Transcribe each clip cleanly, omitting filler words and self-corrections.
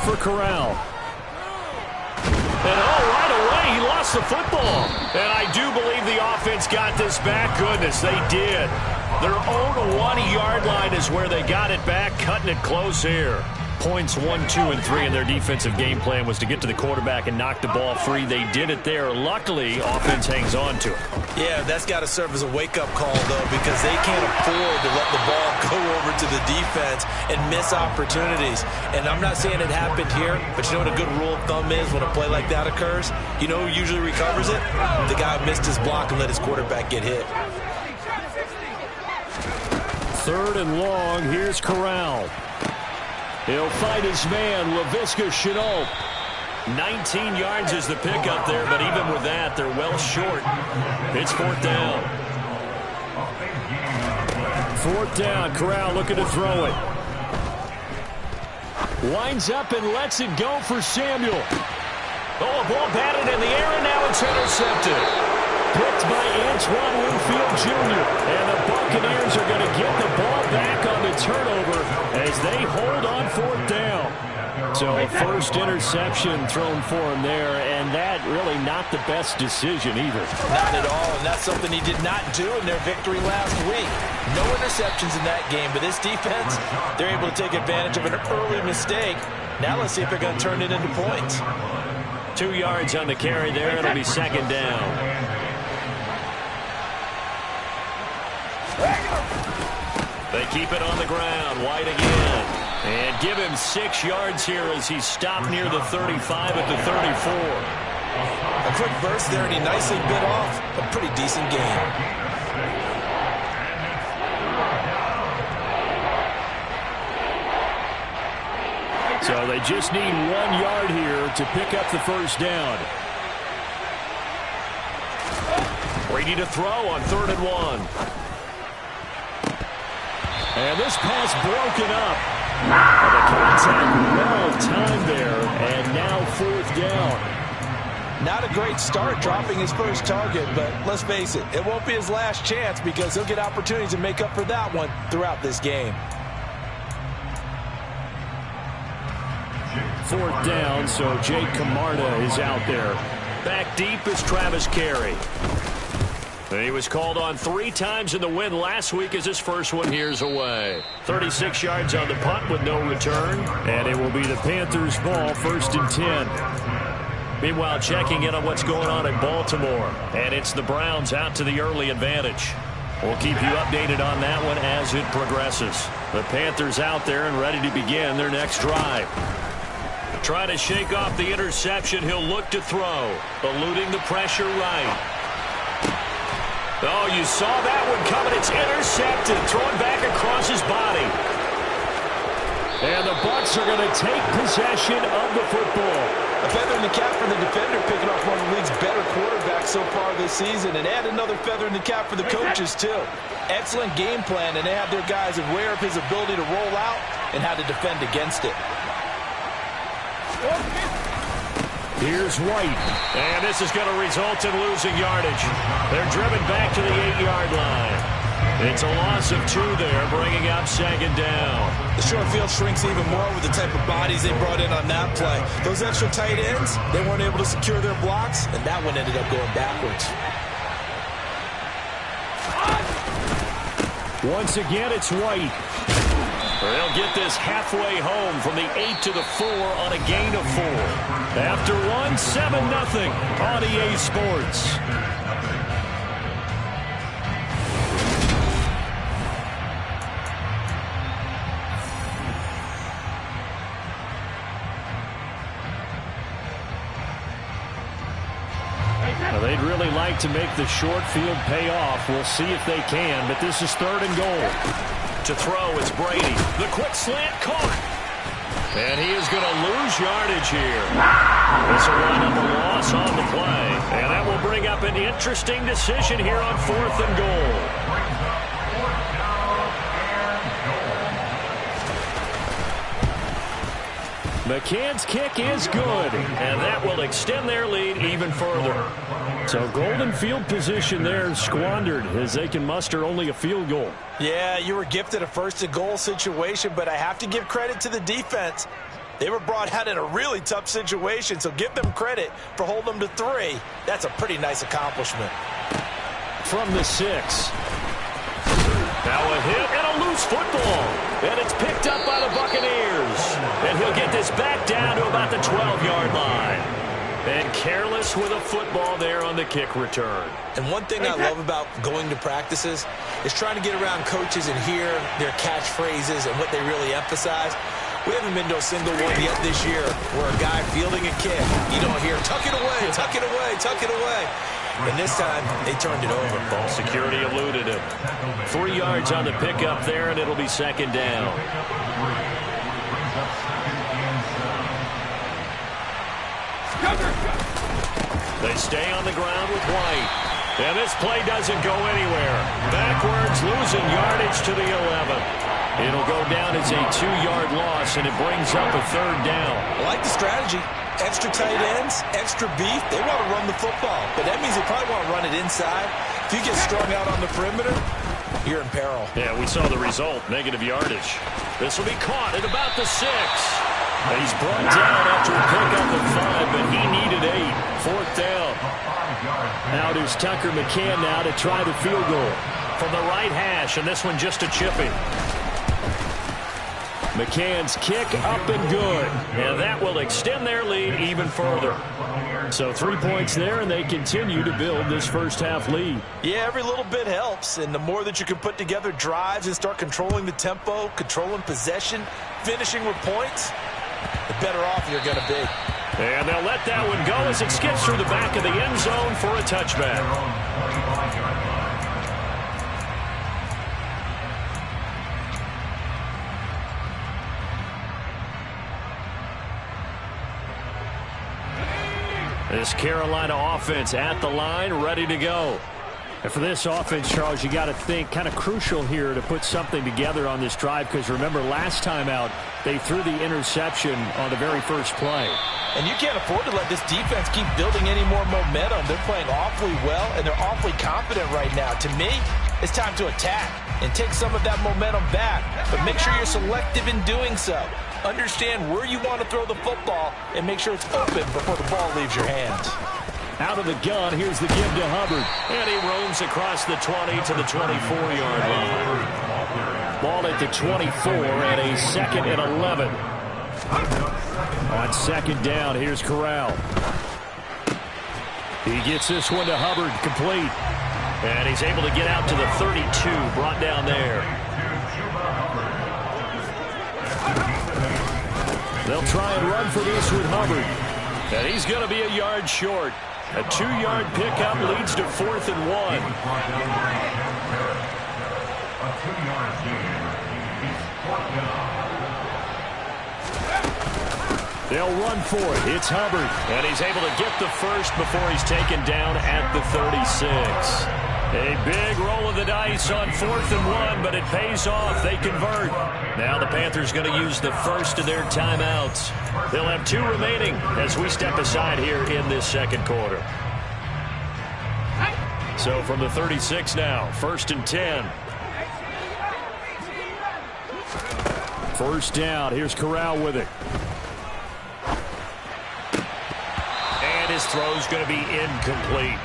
for Corral. And right away, he lost the football. And I do believe the offense got this back. Goodness, they did. Their own 1-yard line is where they got it back, cutting it close here. Points 1, 2, and 3 in their defensive game plan was to get to the quarterback and knock the ball free. They did it there. Luckily, offense hangs on to it. Yeah, that's got to serve as a wake-up call, though, because they can't afford to let the ball go over to the defense and miss opportunities. And I'm not saying it happened here, but you know what a good rule of thumb is when a play like that occurs? You know who usually recovers it? The guy who missed his block and let his quarterback get hit. 3rd and long. Here's Corral. He'll fight his man, Laviska Shenault. 19 yards is the pickup there, but even with that, they're well short. It's 4th down. 4th down. Corral looking to throw it. Winds up and lets it go for Samuel. Oh, a ball batted in the air, and now it's intercepted. Picked by Antoine Winfield Jr. And the Buccaneers are going to get the ball back on the turnover as they hold on 4th down. So first interception thrown for him there, and that really not the best decision either. Not at all, and that's something he did not do in their victory last week. No interceptions in that game, but this defense, they're able to take advantage of an early mistake. Now let's see if they're going to turn it into points. 2 yards on the carry there. It'll be 2nd down. They keep it on the ground. White again. And give him 6 yards here as he's stopped near the 35 at the 34. A quick burst there, and he nicely bit off a pretty decent game. So they just need 1 yard here to pick up the first down. Ready to throw on 3rd and 1. And this pass broken up. The contact well timed there, and now 4th down. Not a great start dropping his first target, but let's face it, it won't be his last chance because he'll get opportunities to make up for that one throughout this game. 4th down, so Jake Camarda is out there. Back deep is Travis Carey. He was called on 3 times in the win last week as his first one here's away. 36 yards on the punt with no return. And it will be the Panthers' ball, 1st and 10. Meanwhile, checking in on what's going on in Baltimore. And it's the Browns out to the early advantage. We'll keep you updated on that one as it progresses. The Panthers out there and ready to begin their next drive. Trying to shake off the interception, he'll look to throw. Eluding the pressure right. Oh, you saw that one coming. It's intercepted. Thrown back across his body. And the Bucs are going to take possession of the football. A feather in the cap for the defender, picking off one of the league's better quarterbacks so far this season. And add another feather in the cap for the coaches, too. Excellent game plan, and they have their guys aware of his ability to roll out and how to defend against it. Here's White, and this is going to result in losing yardage. They're driven back to the 8-yard line. It's a loss of 2 there, bringing up 2nd down. The short field shrinks even more with the type of bodies they brought in on that play. Those extra tight ends, they weren't able to secure their blocks, and that one ended up going backwards. Once again, it's White. They'll get this halfway home from the 8 to the 4 on a gain of 4. After one, 7-0 on EA Sports. Now, they'd really like to make the short field pay off. We'll see if they can, but this is 3rd and goal. To throw, it's Brady. The quick slant caught. And he is going to lose yardage here. This will wind up a loss on the play. And that will bring up an interesting decision here on 4th and goal. McCann's kick is good, and that will extend their lead even further. So golden field position there squandered as they can muster only a field goal. Yeah, you were gifted a 1st and goal situation, but I have to give credit to the defense. They were brought out in a really tough situation, so give them credit for holding them to 3. That's a pretty nice accomplishment. From the 6. Now a hit and a loose football. And it's picked up by the Buccaneers. And he'll get this back down to about the 12-yard line. And careless with a football there on the kick return. And one thing I love about going to practices is trying to get around coaches and hear their catchphrases and what they really emphasize. We haven't been to a single one yet this year where a guy fielding a kick, you don't hear, tuck it away, tuck it away, tuck it away. And this time, they turned it over. Ball security eluded him. 3 yards on the pickup there, and it'll be second down. They stay on the ground with White. And this play doesn't go anywhere. Backwards, losing yardage to the 11. It'll go down as a 2-yard loss, and it brings up a 3rd down. I like the strategy. Extra tight ends, extra beef. They want to run the football, but that means they probably want to run it inside. If you get strung out on the perimeter, you're in peril. Yeah, we saw the result, negative yardage. This will be caught at about the 6. And he's brought down after a pickup of 5, but he needed 8. 4th down. Out is Tucker McCann now to try the field goal from the right hash, and this one just a chipping. McCann's kick up and good, and that will extend their lead even further. So 3 points there, and they continue to build this first half lead. Yeah, every little bit helps, and the more that you can put together drives and start controlling the tempo, controlling possession, finishing with points, the better off you're going to be. And they'll let that one go as it skips through the back of the end zone for a touchback. This Carolina offense at the line, ready to go. And for this offense, Charles, you got to think kind of crucial here to put something together on this drive, because remember last time out they threw the interception on the very first play. And you can't afford to let this defense keep building any more momentum. They're playing awfully well, and they're awfully confident right now. To me, it's time to attack and take some of that momentum back, but make sure you're selective in doing so. Understand where you want to throw the football and make sure it's open before the ball leaves your hands. Out of the gun, here's the give to Hubbard. And he roams across the 20 to the 24-yard line. Ball at the 24 and a 2nd and 11. On 2nd down, here's Corral. He gets this one to Hubbard, complete. And he's able to get out to the 32, brought down there. They'll try and run for this with Hubbard. And he's going to be a yard short. A 2-yard pickup leads to 4th and 1. They'll run for it. It's Hubbard. And he's able to get the first before he's taken down at the 36. A big roll of the dice on 4th and 1, but it pays off. They convert. Now the Panthers going to use the first of their timeouts. They'll have 2 remaining as we step aside here in this second quarter. So from the 36 now, 1st and 10. First down. Here's Corral with it. And his throw's going to be incomplete.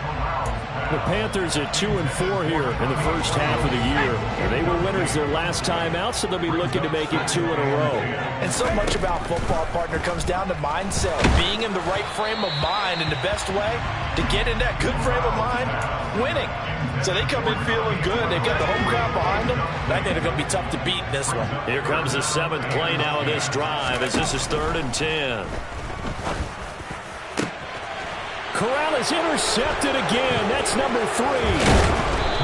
The Panthers at 2-4 here in the first half of the year. And they were winners their last time out, so they'll be looking to make it 2 in a row. And so much about football, partner, comes down to mindset. Being in the right frame of mind, and the best way to get in that good frame of mind, winning. So they come in feeling good. They've got the home crowd behind them. I think they're going to be tough to beat in this one. Here comes the 7th play now of this drive as this is 3rd and 10. Corral is intercepted again. That's number 3.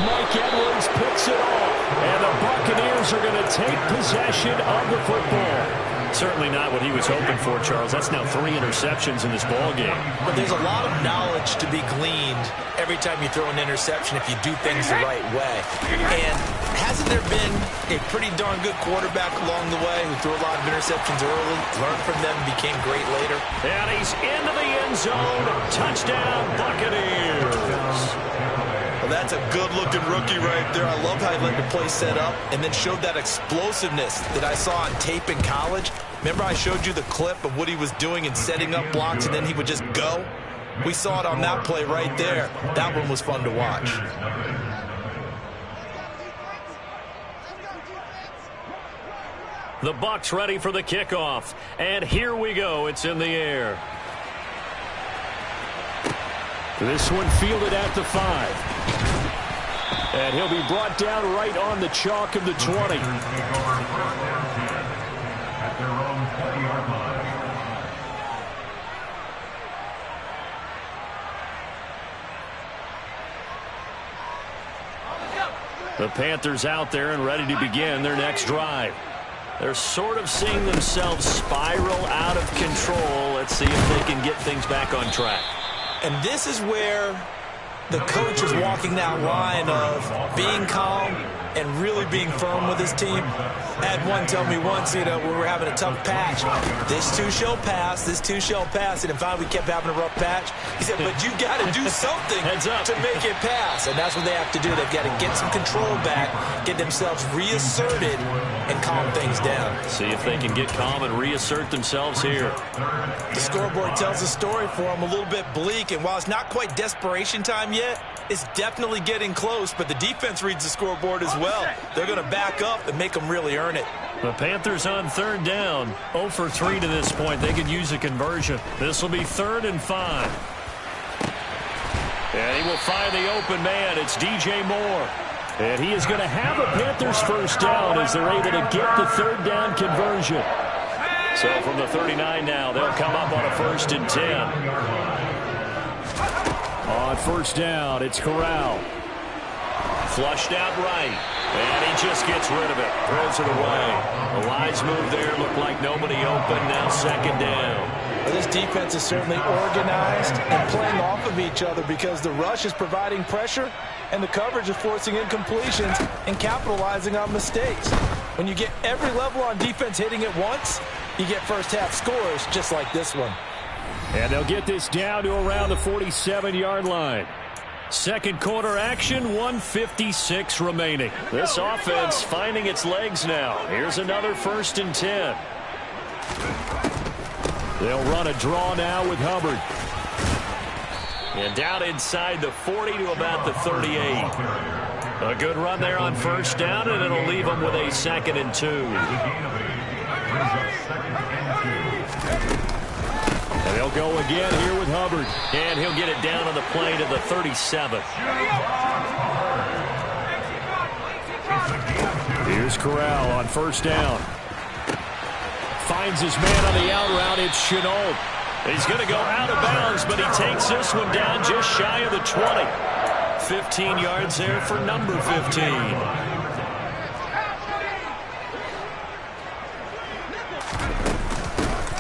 Mike Edwards picks it off. And the Buccaneers are going to take possession of the football. Certainly not what he was hoping for, Charles. That's now 3 interceptions in this ball game. But there's a lot of knowledge to be gleaned every time you throw an interception if you do things the right way. And hasn't there been a pretty darn good quarterback along the way who threw a lot of interceptions early, learned from them, became great later? And he's into the end zone. Touchdown, Buccaneers. Well, that's a good-looking rookie right there. I love how he let the play set up and then showed that explosiveness that I saw on tape in college. Remember I showed you the clip of what he was doing and setting up blocks, and then he would just go? We saw it on that play right there. That one was fun to watch. The Bucs ready for the kickoff. And here we go. It's in the air. This one fielded at the 5. And he'll be brought down right on the chalk of the 20. The Panthers out there and ready to begin their next drive. They're sort of seeing themselves spiral out of control. Let's see if they can get things back on track. And this is where the coach is walking that line of being calm and really being firm with his team. I had one tell me once, we were having a tough patch. This too shall pass, this too shall pass. And finally we kept having a rough patch. He said, but you got to do something to make it pass. And that's what they have to do. They've got to get some control back, get themselves reasserted, and calm things down. See if they can get calm and reassert themselves here. The scoreboard tells a story for them, a little bit bleak. And while it's not quite desperation time yet, it's definitely getting close. But the defense reads the scoreboard as well. They're going to back up and make them really earn it. The Panthers on third down. 0 for 3 to this point. They could use a conversion. This will be 3rd and 5. And he will find the open man. It's DJ Moore. And he is going to have a Panthers first down as they're able to get the 3rd down conversion. So from the 39 now, they'll come up on a 1st and 10. On 1st down, it's Corral. Flushed out right. And he just gets rid of it. Throws it away. A wise move there. Looked like nobody open. Now 2nd down. Well, this defense is certainly organized and playing off of each other because the rush is providing pressure and the coverage is forcing incompletions and capitalizing on mistakes. When you get every level on defense hitting it once, you get first half scores just like this one. And they'll get this down to around the 47-yard line. Second quarter action, 1:56 remaining. This offense finding its legs now. Here's another 1st and 10. They'll run a draw now with Hubbard. And down inside the 40 to about the 38. A good run there on 1st down, and it'll leave them with a 2nd and 2. And they'll go again here with Hubbard. And he'll get it down on the play to the 37. Here's Corral on 1st down. Finds his man on the out route. It's Chenault. He's going to go out of bounds, but he takes this one down just shy of the 20. 15 yards there for number 15.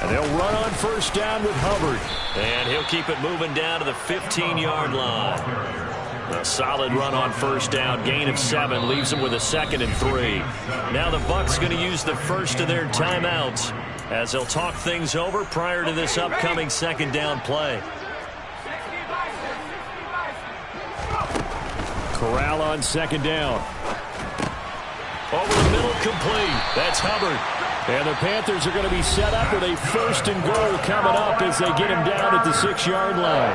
And they'll run on 1st down with Hubbard. And he'll keep it moving down to the 15-yard line. A solid run on 1st down. Gain of 7 leaves them with a 2nd and 3. Now the Bucs going to use the first of their timeouts as they'll talk things over prior to this upcoming 2nd down play. Corral on 2nd down. Over the middle, complete. That's Hubbard. And the Panthers are going to be set up with a 1st and goal coming up as they get him down at the 6-yard line.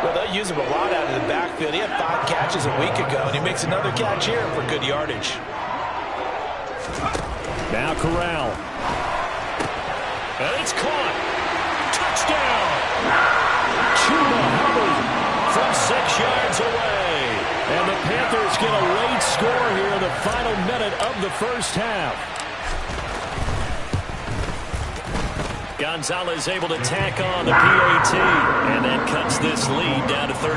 Well, they'll use him a lot out of the backfield. He had 5 catches a week ago, and he makes another catch here for good yardage. Now Corral. And it's caught. Touchdown. Chuba Hubbard from 6 yards away. And the Panthers get a late score here in the final minute of the 1st half. Gonzalez able to tack on the PAT, and that cuts this lead down to 13.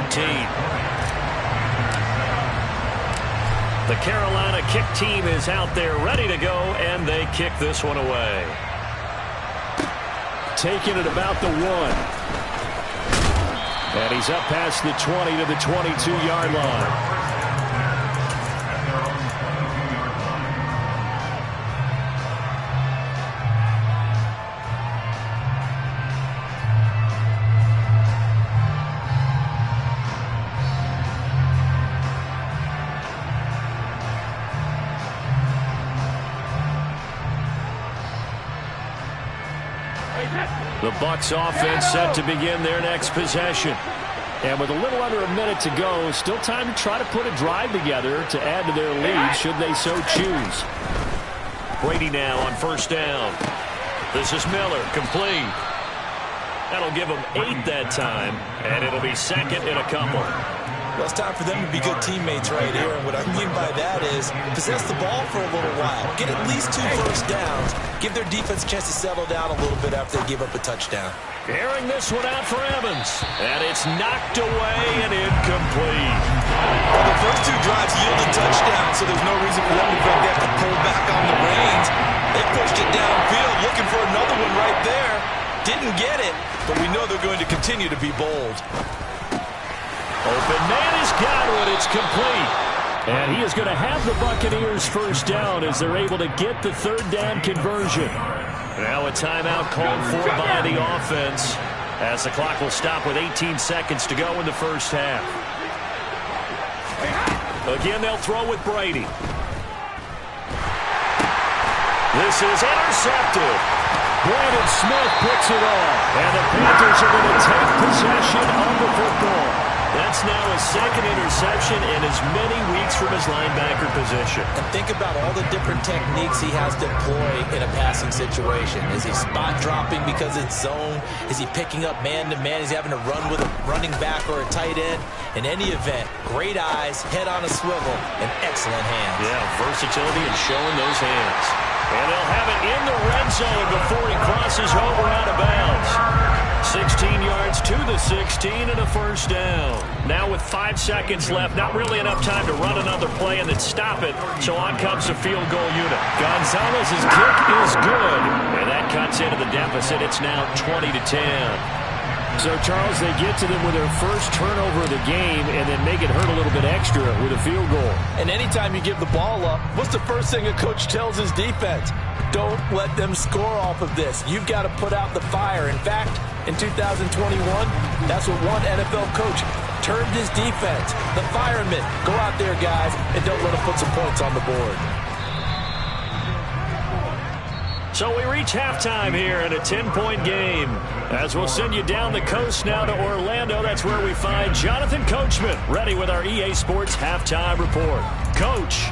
The Carolina kick team is out there ready to go, and they kick this one away. Taking it about the 1. And he's up past the 20 to the 22-yard line. Bucs offense set to begin their next possession. And with a little under a minute to go, still time to try to put a drive together to add to their lead should they so choose. Brady now on first down. This is Miller, complete. That'll give them 8 that time, and it'll be second and a couple. Well, it's time for them to be good teammates right here. And what I mean by that is possess the ball for a little while. Get at least 2 first downs. Give their defense a chance to settle down a little bit after they give up a touchdown. Airing this one out for Evans. And it's knocked away and incomplete. Well, the first 2 drives yielded touchdowns, so there's no reason for them to think they have to pull back on the reins. They pushed it downfield, looking for another one right there. Didn't get it, but we know they're going to continue to be bold. Open man has got one. It's complete. And he is going to have the Buccaneers first down as they're able to get the third down conversion. Now a timeout called for by the offense as the clock will stop with 18 seconds to go in the first half. Again, they'll throw with Brady. This is intercepted. Brandon Smith picks it off. And the Panthers are going to take possession of the football. That's now his second interception in as many weeks from his linebacker position. And think about all the different techniques he has to employ in a passing situation. Is he spot dropping because it's zone? Is he picking up man-to-man? Is he having to run with a running back or a tight end? In any event, great eyes, head on a swivel, and excellent hands. Yeah, versatility and showing those hands. And they'll have it in the red zone before he crosses over out of bounds. 16 yards to the 16 and a first down. Now with 5 seconds left, not really enough time to run another play and then stop it. So on comes the field goal unit. Gonzalez's kick is good. And that cuts into the deficit. It's now 20-10. So, Charles, they get to them with their first turnover of the game and then make it hurt a little bit extra with a field goal. And anytime you give the ball up, what's the first thing a coach tells his defense? Don't let them score off of this. You've got to put out the fire. In fact, in 2021, that's what one NFL coach termed his defense. The firemen. Go out there, guys, and don't let them put some points on the board. So we reach halftime here in a 10-point game. As we'll send you down the coast now to Orlando. That's where we find Jonathan Coachman ready with our EA Sports Halftime Report. Coach.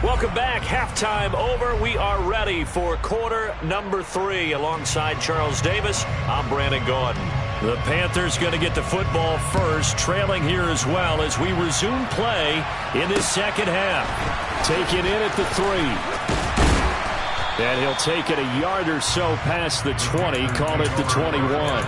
Welcome back. Halftime over. We are ready for quarter number 3. Alongside Charles Davis, I'm Brandon Gaudin. The Panthers going to get the football first, trailing here as well as we resume play in this second half. Taken in at the 3. And he'll take it a yard or so past the 20, call it the 21.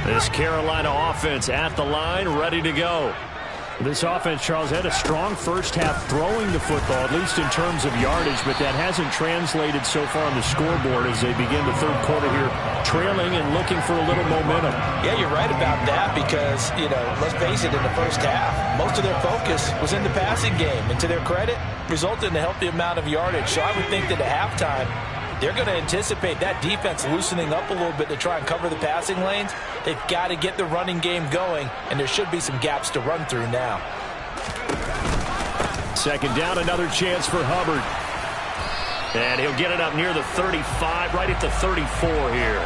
This Carolina offense at the line, ready to go. This offense, Charles, had a strong first half throwing the football, at least in terms of yardage, but that hasn't translated so far on the scoreboard as they begin the third quarter here, trailing and looking for a little momentum. Yeah, you're right about that because, let's face it, in the first half, most of their focus was in the passing game. And to their credit, resulted in a healthy amount of yardage. So I would think that at halftime, they're going to anticipate that defense loosening up a little bit to try and cover the passing lanes. They've got to get the running game going, and there should be some gaps to run through now. Second down, another chance for Hubbard. And he'll get it up near the 35, right at the 34 here.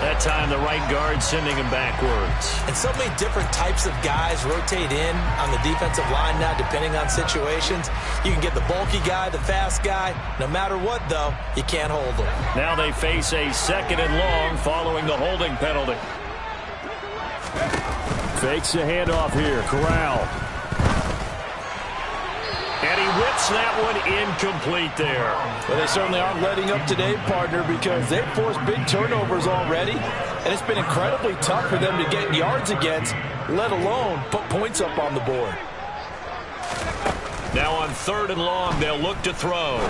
That time the right guard sending him backwards. And so many different types of guys rotate in on the defensive line now depending on situations. You can get the bulky guy, the fast guy. No matter what, though, you can't hold them. Now they face a second and long following the holding penalty. Fakes the handoff here. Corral. And he whips that one incomplete there. Well, they certainly aren't letting up today, partner, because they've forced big turnovers already, and it's been incredibly tough for them to get yards against, let alone put points up on the board. Now on third and long, they'll look to throw.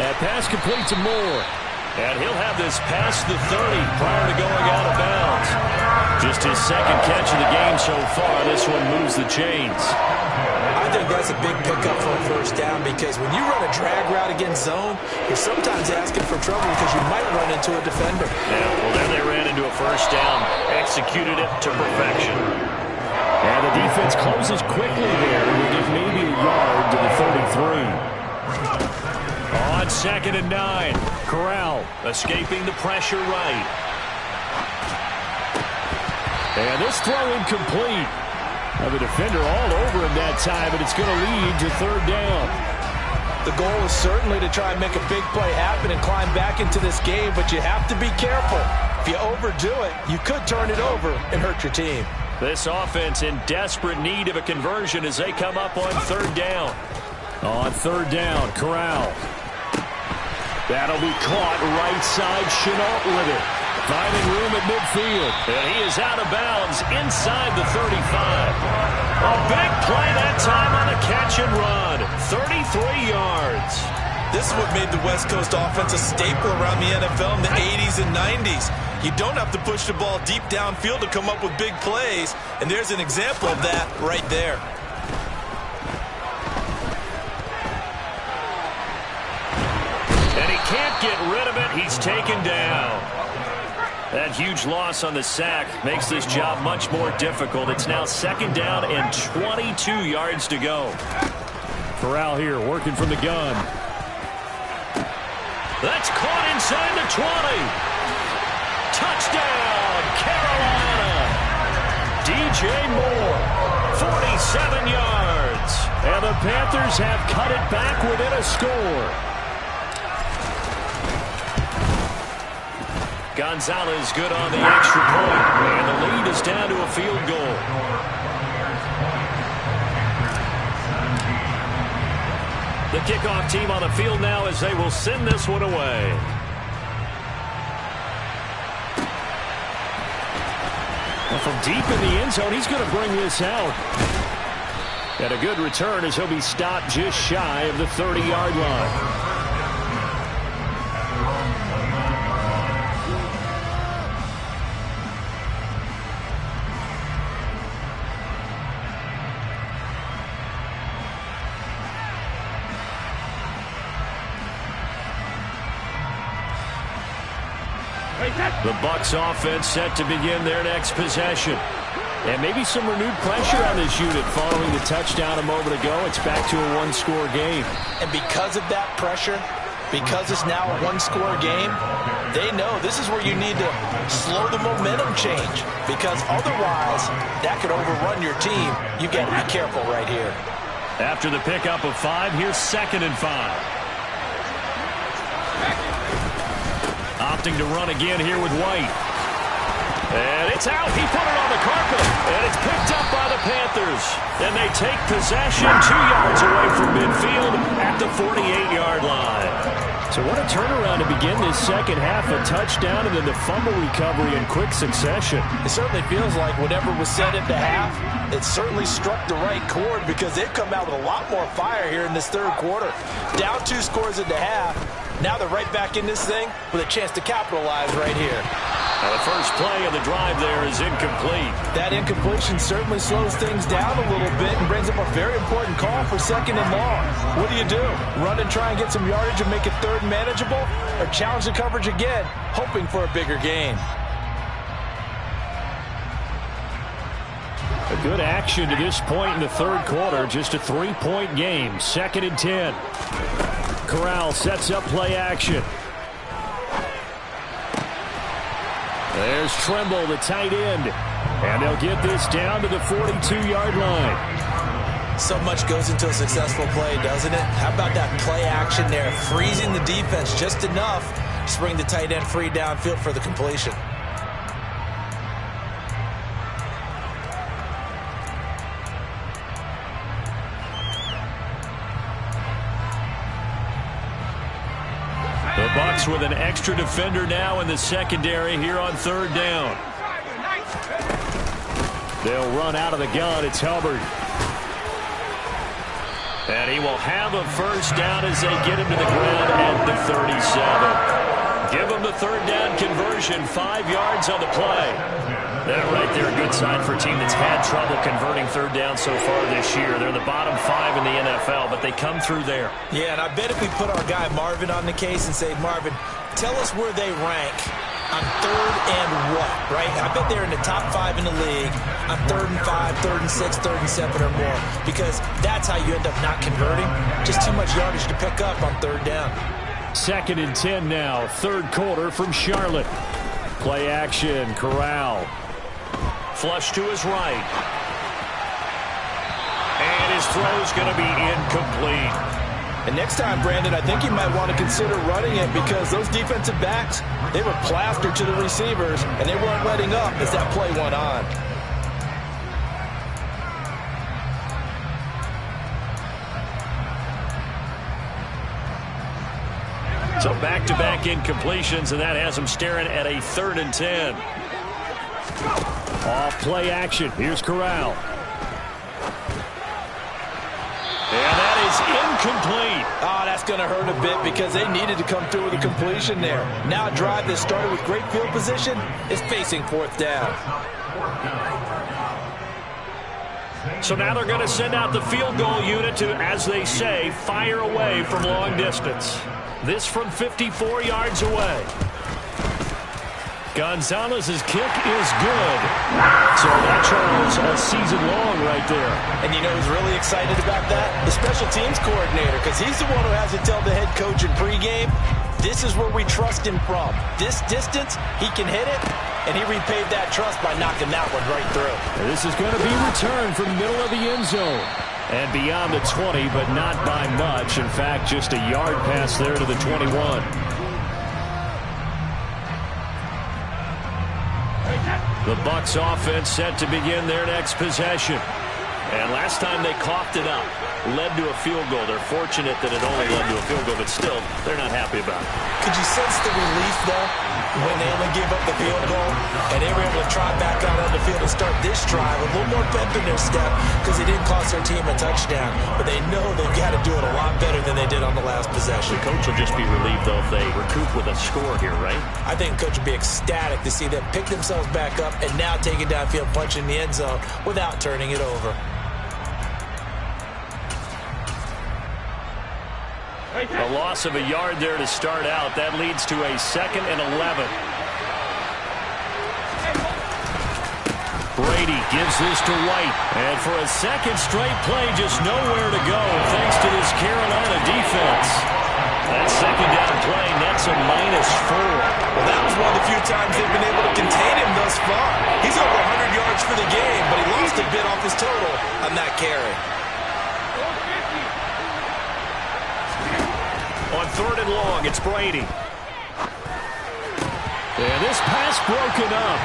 That pass complete to Moore. And he'll have this past the 30 prior to going out of bounds. Just his second catch of the game so far. This one moves the chains. I I think that's a big pickup for a first down because when you run a drag route against zone, you're sometimes asking for trouble because you might run into a defender. Yeah, well, there they ran into a first down, executed it to perfection. And the defense closes quickly there. We'll give maybe a yard to the 33. On 2nd and 9, Corral escaping the pressure right. And this throw incomplete. Now the defender all over him that time, and it's going to lead to 3rd down. The goal is certainly to try and make a big play happen and climb back into this game, but you have to be careful. If you overdo it, you could turn it over and hurt your team. This offense in desperate need of a conversion as they come up on 3rd down. On 3rd down, Corral. That'll be caught right side. Chenault with it. Finding room at midfield. And he is out of bounds inside the 35. A big play that time on the catch and run. 33 yards. This is what made the West Coast offense a staple around the NFL in the 80s and 90s. You don't have to push the ball deep downfield to come up with big plays, and there's an example of that right there. And he can't get rid of it. He's taken down. That huge loss on the sack makes this job much more difficult. It's now 2nd down and 22 yards to go. Corral here working from the gun. That's caught inside the 20. Touchdown, Carolina. DJ Moore, 47 yards. And the Panthers have cut it back within a score. Gonzalez good on the extra point, and the lead is down to a field goal. The kickoff team on the field now as they will send this one away. Well, from deep in the end zone, he's going to bring this out. And a good return as he'll be stopped just shy of the 30-yard line. The Bucs offense set to begin their next possession. And maybe some renewed pressure on this unit following the touchdown a moment ago. It's back to a one-score game. And because of that pressure, because it's now a one-score game, they know this is where you need to slow the momentum change. Because otherwise, that could overrun your team. You've got to be careful right here. After the pickup of 5, here's 2nd and 5. Opting to run again here with White. And it's out. He put it on the carpet. And it's picked up by the Panthers. And they take possession 2 yards away from midfield at the 48-yard line. So what a turnaround to begin this second half. A touchdown and then the fumble recovery in quick succession. It certainly feels like whatever was said at the half, it certainly struck the right chord because they've come out with a lot more fire here in this 3rd quarter. Down 2 scores at the half. Now they're right back in this thing with a chance to capitalize right here. Now the first play of the drive there is incomplete. That incompletion certainly slows things down a little bit and brings up a very important call for 2nd and long. What do? Run and try and get some yardage and make it 3rd manageable? Or challenge the coverage again, hoping for a bigger gain? A good action to this point in the 3rd quarter. Just a 3-point game. 2nd and 10. Corral sets up play action. There's Tremble, the tight end. And they'll get this down to the 42-yard line. So much goes into a successful play, doesn't it? How about that play action there? Freezing the defense just enough to bring the tight end free downfield for the completion. The Bucs with an extra defender now in the secondary here on 3rd down. They'll run out of the gun. It's Hubbard. And he will have a first down as they get him to the ground at the 37. Give him the 3rd down conversion. 5 yards on the play. That right there, a good sign for a team that's had trouble converting third down so far this year. They're in the bottom 5 in the NFL, but they come through there. Yeah, and I bet if we put our guy Marvin on the case and say, Marvin, tell us where they rank on third and what, right? I bet they're in the top 5 in the league on 3rd and 5, 3rd and 6, 3rd and 7 or more, because that's how you end up not converting. Just too much yardage to pick up on third down. 2nd and 10 now, third quarter from Charlotte. Play action, Corral. Flush to his right. And his throw's going to be incomplete. And next time, Brandon, I think you might want to consider running it, because those defensive backs, they were plastered to the receivers, and they weren't letting up as that play went on. So back-to-back incompletions, and that has him staring at a 3rd and 10. Off play action. Here's Corral. And that is incomplete. Oh, that's going to hurt a bit, because they needed to come through with a completion there. Now a drive that started with great field position is facing 4th down. So now they're going to send out the field goal unit to, as they say, fire away from long distance. This from 54 yards away. Gonzalez's kick is good. So that, Charles, a season long right there. And you know who's really excited about that? The special teams coordinator, because he's the one who has to tell the head coach in pregame, this is where we trust him from. This distance, he can hit it, and he repaid that trust by knocking that one right through. And this is going to be returned from the middle of the end zone. And beyond the 20, but not by much. In fact, just a yard pass there to the 21. The Bucs offense set to begin their next possession. And last time they coughed it up, led to a field goal. They're fortunate that it only led to a field goal, but still, they're not happy about it. Could you sense the relief, though, when they only gave up the field goal and they were able to trot back out on the field and start this drive a little more pep in their step, because they didn't cost their team a touchdown, but they know they've got to do it a lot better than they did on the last possession. The coach will just be relieved, though, if they recoup with a score here, right? I think the coach will be ecstatic to see them pick themselves back up and now take it downfield, punch in the end zone without turning it over. A loss of a yard there to start out. That leads to a 2nd and 11. Brady gives this to White. And for a second straight play, just nowhere to go thanks to this Carolina defense. That second down play nets a -4. Well, that was one of the few times they've been able to contain him thus far. He's over 100 yards for the game, but he lost a bit off his total on that carry. On 3rd and long, it's Brady. And this pass broken up.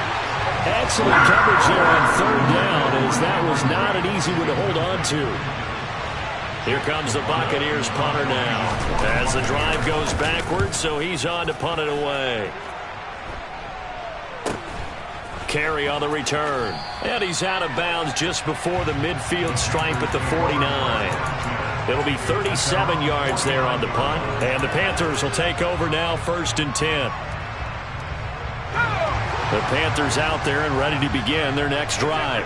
Excellent coverage there on 3rd down, as that was not an easy one to hold on to. Here comes the Buccaneers punter now, as the drive goes backwards, so he's on to punt it away. Carry on the return. And he's out of bounds just before the midfield stripe at the 49. It'll be 37 yards there on the punt. And the Panthers will take over now, 1st and 10. The Panthers out there and ready to begin their next drive.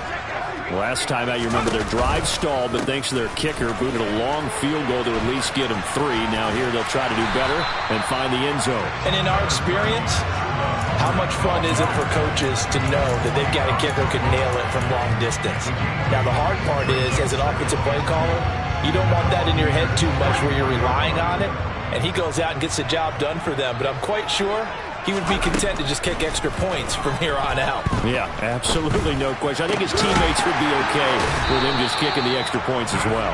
Last time out, you remember their drive stalled, but thanks to their kicker, booted a long field goal to at least get them 3. Now here they'll try to do better and find the end zone. And in our experience, how much fun is it for coaches to know that they've got a kicker who can nail it from long distance? Now the hard part is, as an offensive play caller, you don't want that in your head too much where you're relying on it, and he goes out and gets the job done for them. But I'm quite sure he would be content to just kick extra points from here on out. Yeah, absolutely no question. I think his teammates would be okay with him just kicking the extra points as well.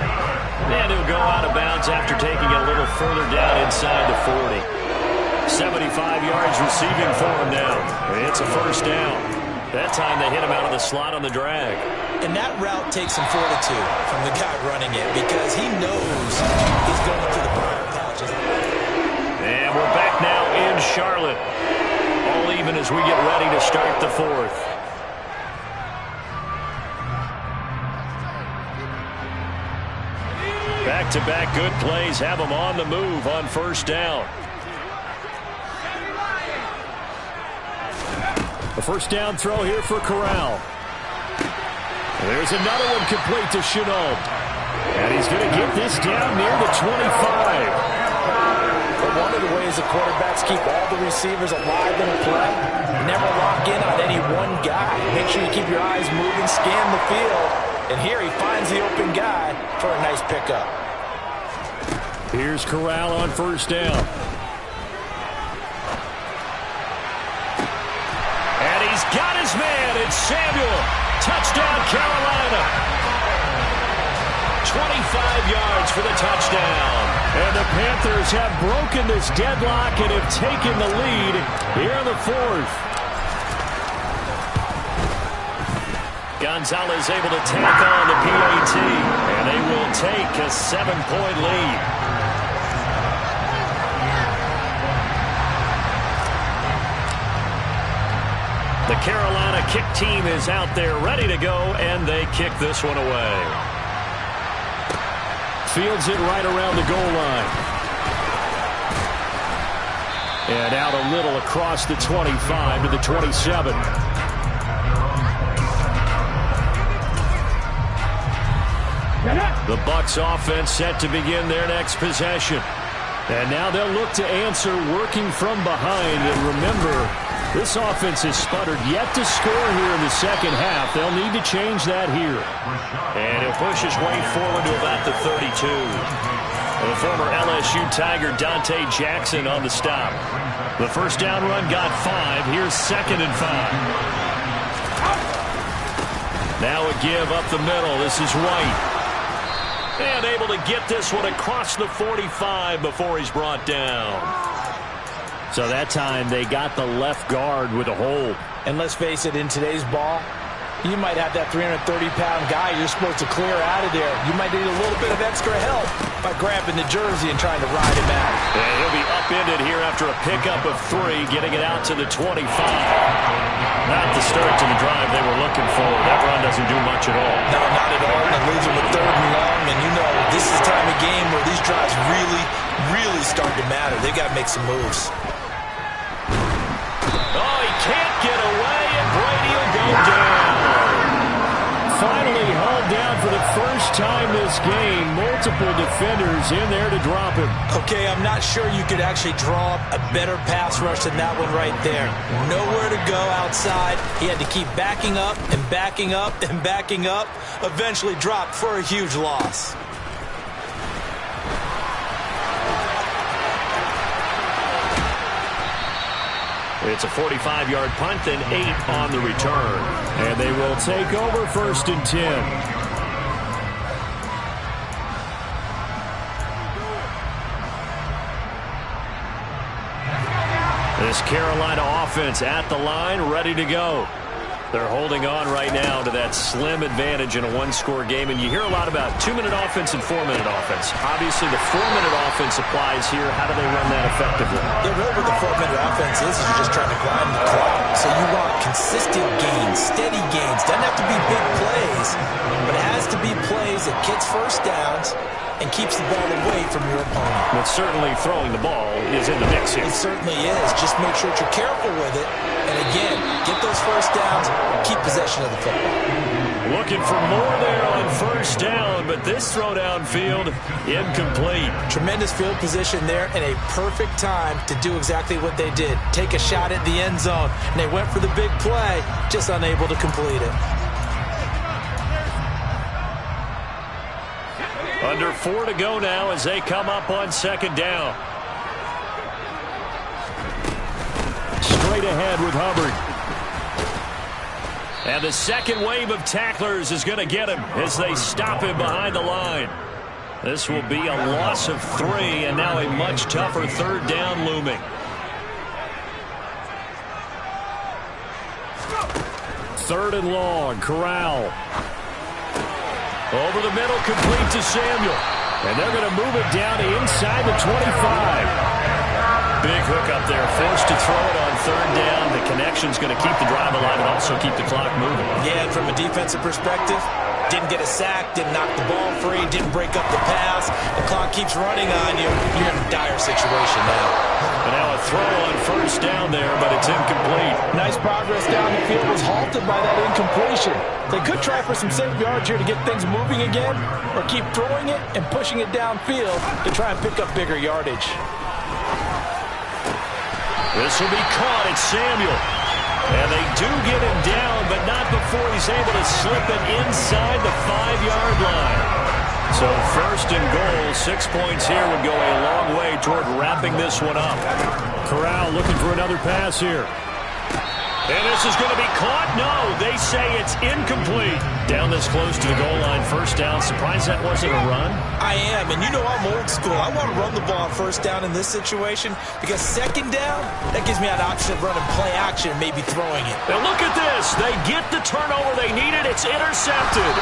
And he'll go out of bounds after taking it a little further down inside the 40. 75 yards receiving for him now. It's a 1st down. That time they hit him out of the slot on the drag. And that route takes some fortitude from the guy running it, because he knows he's going to the ball patches. And we're back now in Charlotte. All even as we get ready to start the 4th. Back-to-back good plays have them on the move on 1st down. A first down throw here for Corral. There's another one complete to Chenault. And he's going to get this down near the 25. But one of the ways the quarterbacks keep all the receivers alive in a play, never lock in on any one guy. Make sure you keep your eyes moving, scan the field. And here he finds the open guy for a nice pickup. Here's Corral on first down. And he's got his man. It's Samuel. Touchdown, Carolina. 25 yards for the touchdown. And the Panthers have broken this deadlock and have taken the lead here in the fourth. Gonzalez able to tack on the PAT, and they will take a 7-point lead. The Carolina kick team is out there ready to go, and they kick this one away. Fields it right around the goal line. And out a little across the 25 to the 27. The Bucs offense set to begin their next possession. And now they'll look to answer working from behind. And remember, this offense has sputtered yet to score here in the second half. They'll need to change that here. And he'll push his way forward to about the 32. The former LSU Tiger Dante Jackson on the stop. The first down run got 5. Here's 2nd and 5. Now a give up the middle. This is White. And able to get this one across the 45 before he's brought down. So that time they got the left guard with a hold. And let's face it, in today's ball, you might have that 330-pound guy you're supposed to clear out of there. You might need a little bit of extra help by grabbing the jersey and trying to ride him out. And he'll be upended here after a pickup of 3, getting it out to the 25. Not the start to the drive they were looking for. That run doesn't do much at all. No, not at all. And it leaves them with 3rd and long. And you know, this is the time of game where these drives really start to matter. They got to make some moves. Oh, he can't get away, and Brady will go down. Finally hauled down for the first time this game. Multiple defenders in there to drop him. Okay, I'm not sure you could actually draw up a better pass rush than that one right there. Nowhere to go outside. He had to keep backing up and backing up and backing up. Eventually dropped for a huge loss. It's a 45-yard punt, then 8 on the return. And they will take over 1st and 10. This Carolina offense at the line, ready to go. They're holding on right now to that slim advantage in a 1-score game. And you hear a lot about 2-minute offense and 4-minute offense. Obviously, the 4-minute offense applies here. How do they run that effectively? Yeah, really what the 4-minute offense is you're just trying to grind the clock. So you want consistent gains, steady gains. Doesn't have to be big plays, but it has to be plays that gets first downs and keeps the ball away from your opponent. But certainly throwing the ball is in the mix here. It certainly is. Just make sure that you're careful with it. And again, get those first downs, keep possession of the football. Looking for more there on first down, but this throw downfield, incomplete. Tremendous field position there and a perfect time to do exactly what they did. Take a shot at the end zone. And they went for the big play, just unable to complete it. Under 4 to go now as they come up on 2nd down. Straight ahead with Hubbard. And the second wave of tacklers is going to get him as they stop him behind the line. This will be a loss of 3, and now a much tougher 3rd down looming. Third and long, Corral. Over the middle, complete to Samuel. And they're going to move it down to inside the 25. Big hook up there, forced to throw it on 3rd down. The connection's going to keep the drive alive and also keep the clock moving. Yeah, and from a defensive perspective, didn't get a sack, didn't knock the ball free, didn't break up the pass. The clock clock keeps running on you, you're in a dire situation now. And now a throw on first down there, but it's incomplete. Nice progress down the field was halted by that incompletion. They could try for some safe yards here to get things moving again, or keep throwing it and pushing it downfield to try and pick up bigger yardage. This will be caught. It's Samuel. And they do get him down, but not before he's able to slip it inside the 5-yard line. So first and goal, 6 points here would go a long way toward wrapping this one up. Corral looking for another pass here. And this is going to be caught. No, they say it's incomplete. Down this close to the goal line, first down. Surprised that wasn't a run? I am, and you know I'm old school. I want to run the ball on first down in this situation because second down, that gives me an option of running play action and maybe throwing it. Now look at this. They get the turnover they needed. It's intercepted.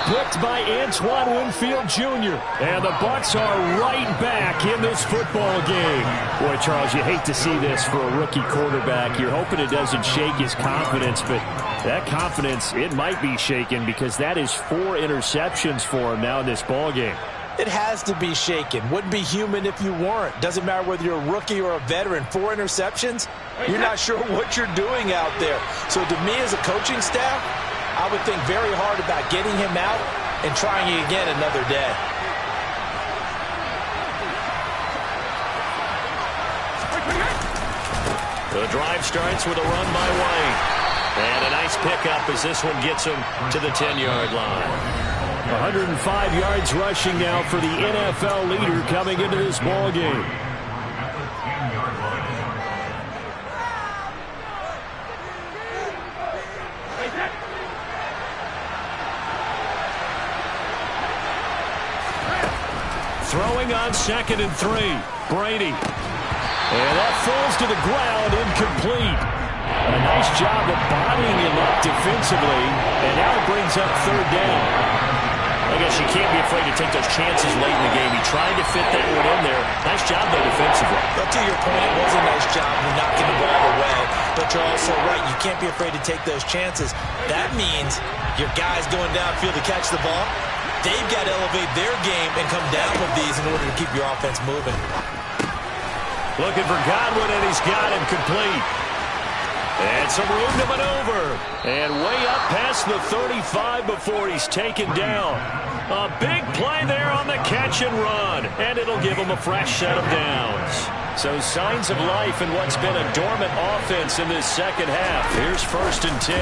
Picked by Antoine Winfield Jr. And the Bucs are right back in this football game. Boy, Charles, you hate to see this for a rookie quarterback. You're hoping it doesn't shake his confidence, but that confidence, it might be shaken because that is 4 interceptions for him now in this ball game. It has to be shaken. Wouldn't be human if you weren't. Doesn't matter whether you're a rookie or a veteran. 4 interceptions, you're not sure what you're doing out there. So to me as a coaching staff, I would think very hard about getting him out and trying it again another day. The drive starts with a run by White. And a nice pickup as this one gets him to the 10-yard line. 105 yards rushing now for the NFL leader coming into this ball game. Throwing on 2nd and 3. Brady. And that falls to the ground, incomplete. A nice job of bodying him up defensively, and now it brings up 3rd down. I guess you can't be afraid to take those chances late in the game. He tried to fit that one in there. Nice job, though, defensively. But to your point, it was a nice job of knocking the ball away. But you're also right. You can't be afraid to take those chances. That means your guys going downfield to catch the ball, they've got to elevate their game and come down with these in order to keep your offense moving. Looking for Godwin, and he's got him complete. And some room to maneuver. And way up past the 35 before he's taken down. A big play there on the catch and run. And it'll give him a fresh set of downs. So signs of life in what's been a dormant offense in this second half. Here's 1st and 10.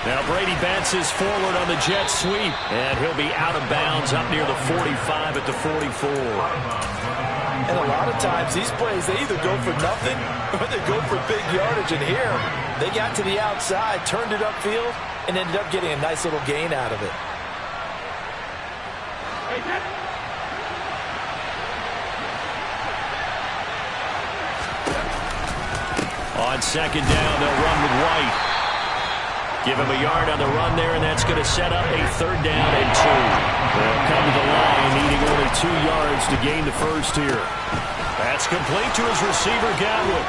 Now Brady bounces forward on the jet sweep. And he'll be out of bounds up near the 45 at the 44. And a lot of times these plays, they either go for nothing or they go for big yardage. And here, they got to the outside, turned it upfield, and ended up getting a nice little gain out of it. On 2nd down, they'll run with White. Give him a yard on the run there, and that's going to set up a 3rd down and 2. They'll come to the line, needing only 2 yards to gain the first here. That's complete to his receiver, Godwin.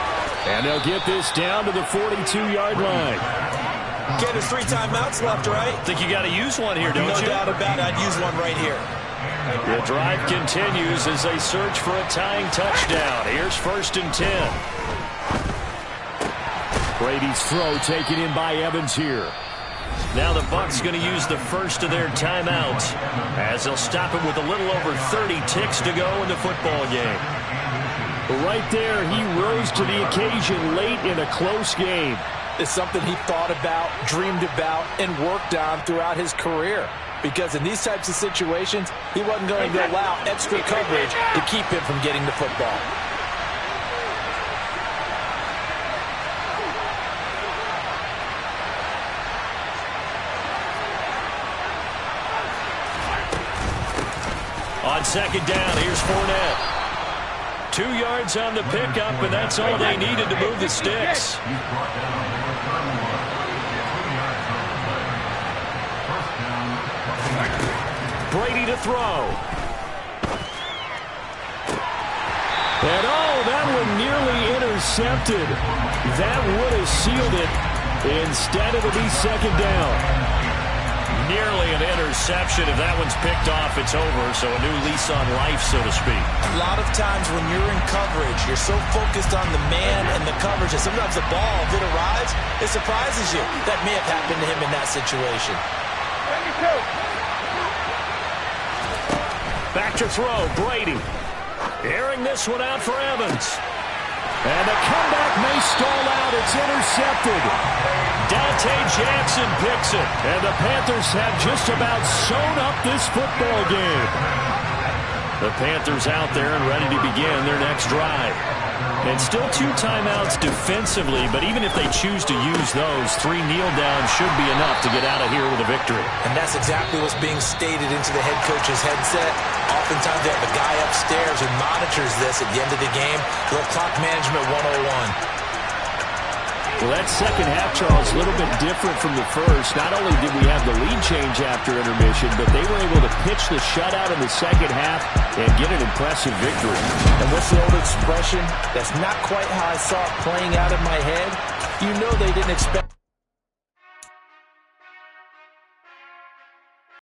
And they'll get this down to the 42-yard line. Get his 3 timeouts left, right? Think you got to use one here, don't you? No doubt about it. I'd use one right here. The drive continues as they search for a tying touchdown. Here's 1st and 10. Brady's throw taken in by Evans here. Now the Bucs going to use the first of their timeouts as they'll stop him with a little over 30 ticks to go in the football game. Right there, he rose to the occasion late in a close game. It's something he thought about, dreamed about, and worked on throughout his career. Because in these types of situations, he wasn't going to allow extra coverage to keep him from getting the football. On 2nd down, here's Fournette. 2 yards on the pickup, and that's all they needed to move the sticks. Brady to throw. And that one nearly intercepted. That would have sealed it. Instead, it'll be 2nd down. Nearly an interception. If that one's picked off, it's over. So a new lease on life, so to speak. A lot of times when you're in coverage, you're so focused on the man and the coverage that sometimes the ball, if it arrives, it surprises you. That may have happened to him in that situation. Back to throw, Brady. Airing this one out for Evans. And the comeback may stall out. It's intercepted. Dante Jackson picks it. And the Panthers have just about sewn up this football game. The Panthers out there and ready to begin their next drive. And still 2 timeouts defensively, but even if they choose to use those, 3 kneel downs should be enough to get out of here with a victory. And that's exactly what's being stated into the head coach's headset. Oftentimes they have a guy upstairs who monitors this at the end of the game. The clock management 101. Well, that second half, Charles, a little bit different from the first. Not only did we have the lead change after intermission, but they were able to pitch the shutout in the second half and get an impressive victory. And what's the old expression? That's not quite how I saw it playing out in my head. You know they didn't expect